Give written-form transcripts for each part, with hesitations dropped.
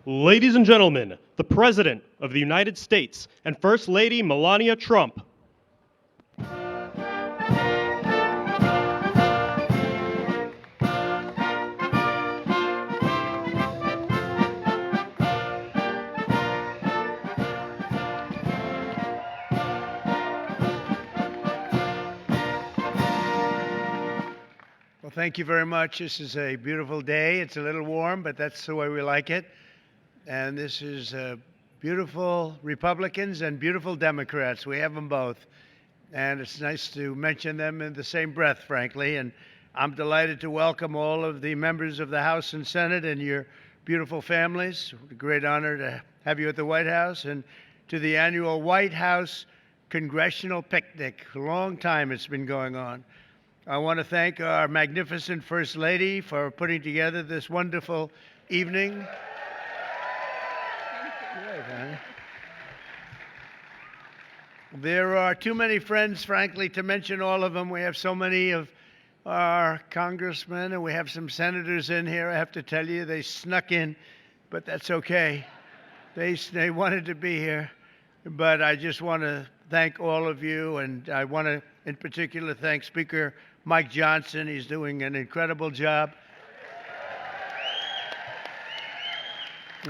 Ladies and gentlemen, the President of the United States and First Lady Melania Trump. Well, thank you very much. This is a beautiful day. It's a little warm, but that's the way we like it. And this is beautiful Republicans and beautiful Democrats. We have them both. And it's nice to mention them in the same breath, frankly. And I'm delighted to welcome all of the members of the House and Senate and your beautiful families. It's a great honor to have you at the White House and to the annual White House Congressional Picnic. A long time it's been going on. I want to thank our magnificent First Lady for putting together this wonderful evening. There are too many friends, frankly, to mention all of them. We have so many of our congressmen, and we have some senators in here. I have to tell you, they snuck in, but that's okay. They wanted to be here. But I just want to thank all of you, and I want to, in particular, thank Speaker Mike Johnson. He's doing an incredible job.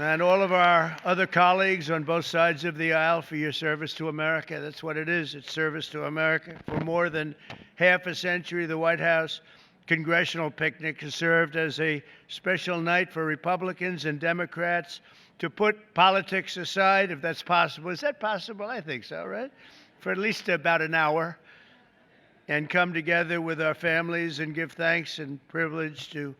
And all of our other colleagues on both sides of the aisle for your service to America. That's what it is. It's service to America. For more than half a century, the White House Congressional Picnic has served as a special night for Republicans and Democrats to put politics aside, if that's possible. Is that possible? I think so, right? For at least about an hour, and come together with our families and give thanks and privilege to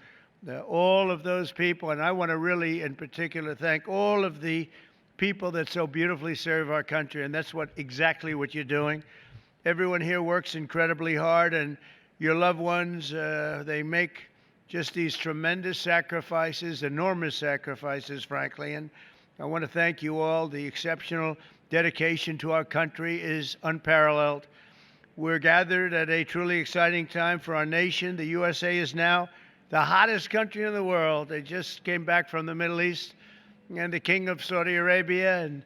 all of those people. And I want to really, in particular, thank all of the people that so beautifully serve our country, and that's exactly what you're doing. Everyone here works incredibly hard, and your loved ones, they make just these tremendous sacrifices, enormous sacrifices, frankly. And I want to thank you all. The exceptional dedication to our country is unparalleled. We're gathered at a truly exciting time for our nation. The USA is now the hottest country in the world. They just came back from the Middle East, and the King of Saudi Arabia and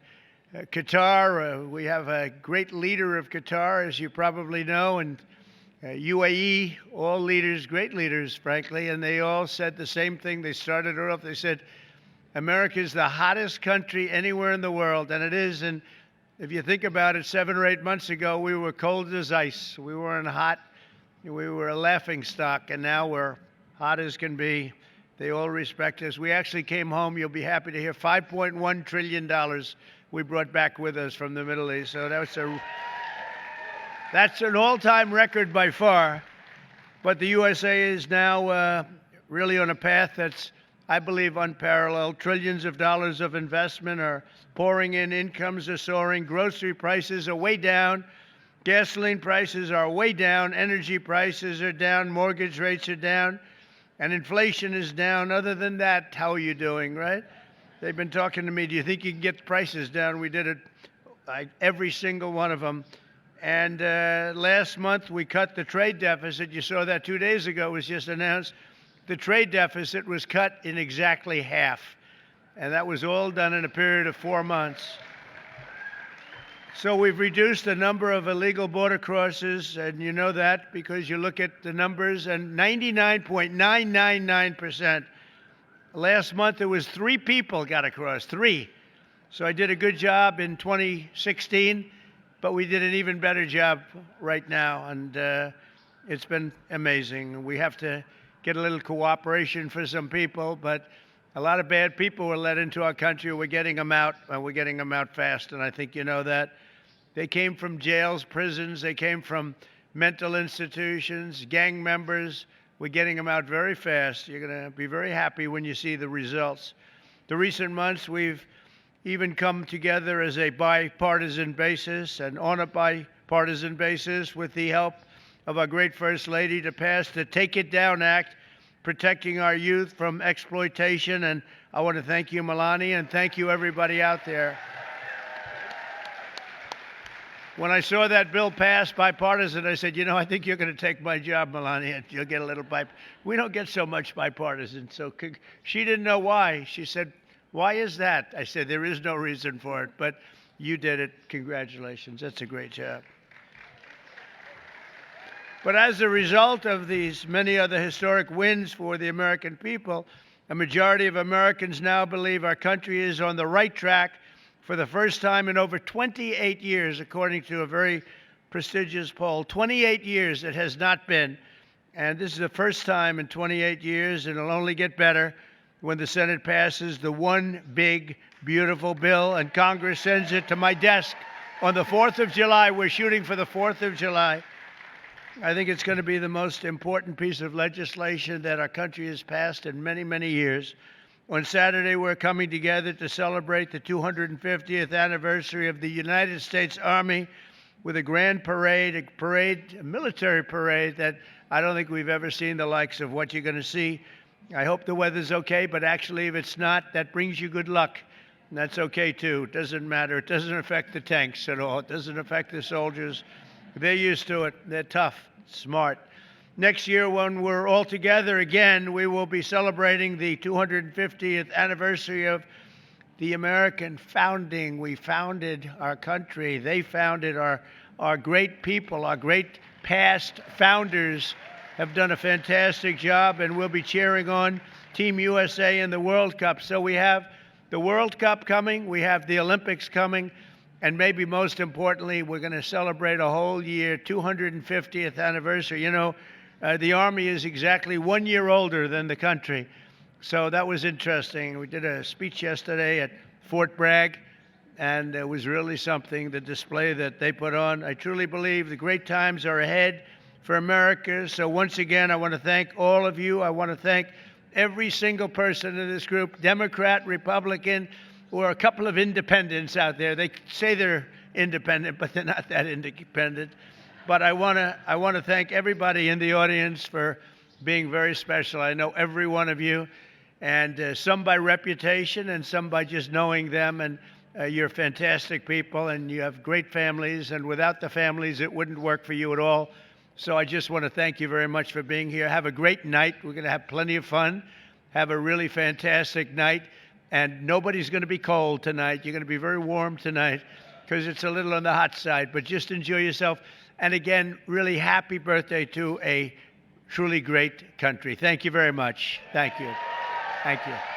Qatar. We have a great leader of Qatar, as you probably know, and UAE, all leaders, great leaders, frankly, and they all said the same thing. They started it off. They said, America is the hottest country anywhere in the world, and it is. And if you think about it, 7 or 8 months ago, we were cold as ice. We weren't hot. We were a laughingstock, and now we're hot as can be. They all respect us. We actually came home, you'll be happy to hear, $5.1 trillion we brought back with us from the Middle East. So that's an all-time record by far. But the USA is now really on a path that's, I believe, unparalleled. Trillions of dollars of investment are pouring in. Incomes are soaring. Grocery prices are way down. Gasoline prices are way down. Energy prices are down. Mortgage rates are down. And inflation is down. Other than that, how are you doing, right? They've been talking to me, do you think you can get the prices down? We did it, every single one of them. And last month, we cut the trade deficit. You saw that 2 days ago. It was just announced. The trade deficit was cut in exactly half. And that was all done in a period of 4 months. So we've reduced the number of illegal border crosses, and you know that because you look at the numbers, and 99.999%. Last month, it was 3 people got across, 3. So I did a good job in 2016, but we did an even better job right now, and it's been amazing. We have to get a little cooperation for some people, but a lot of bad people were let into our country. We're getting them out, and we're getting them out fast, and I think you know that. They came from jails, prisons. They came from mental institutions, gang members. We're getting them out very fast. You're going to be very happy when you see the results. The recent months, we've even come together as a bipartisan basis and on a bipartisan basis with the help of our great First Lady to pass the Take It Down Act, protecting our youth from exploitation. And I want to thank you, Melania, and thank you, everybody out there. When I saw that bill pass bipartisan, I said, you know, I think you're going to take my job, Melania. You'll get a little We don't get so much bipartisan. So she didn't know why. She said, Why is that? I said, there is no reason for it, but you did it. Congratulations. That's a great job. But as a result of these many other historic wins for the American people, a majority of Americans now believe our country is on the right track for the first time in over 28 years, according to a very prestigious poll. 28 years it has not been. And this is the first time in 28 years, and it'll only get better when the Senate passes the one big, beautiful bill and Congress sends it to my desk on the 4th of July. We're shooting for the 4th of July. I think it's going to be the most important piece of legislation that our country has passed in many, many years. On Saturday, we're coming together to celebrate the 250th anniversary of the United States Army with a grand parade, a military parade that I don't think we've ever seen the likes of what you're going to see. I hope the weather's okay, but actually, if it's not, that brings you good luck. And that's okay, too. It doesn't matter. It doesn't affect the tanks at all. It doesn't affect the soldiers. They're used to it. They're tough, smart. Next year, when we're all together again, we will be celebrating the 250th anniversary of the American founding. We founded our country. They founded our great people. Our great past founders have done a fantastic job, and we'll be cheering on Team USA in the World Cup. So we have the World Cup coming. We have the Olympics coming. And maybe most importantly, we're going to celebrate a whole year, 250th anniversary. You know, the Army is exactly 1 year older than the country. So that was interesting. We did a speech yesterday at Fort Bragg, and it was really something, the display that they put on. I truly believe the great times are ahead for America. So once again, I want to thank all of you. I want to thank every single person in this group, Democrat, Republican, or a couple of independents out there. They say they're independent, but they're not that independent. But I want to thank everybody in the audience for being very special. I know every one of you, and some by reputation and some by just knowing them. And you're fantastic people, and you have great families. And without the families, it wouldn't work for you at all. So I just want to thank you very much for being here. Have a great night. We're going to have plenty of fun. Have a really fantastic night. And nobody's going to be cold tonight. You're going to be very warm tonight because it's a little on the hot side. But just enjoy yourself. And again, really happy birthday to a truly great country. Thank you very much. Thank you. Thank you.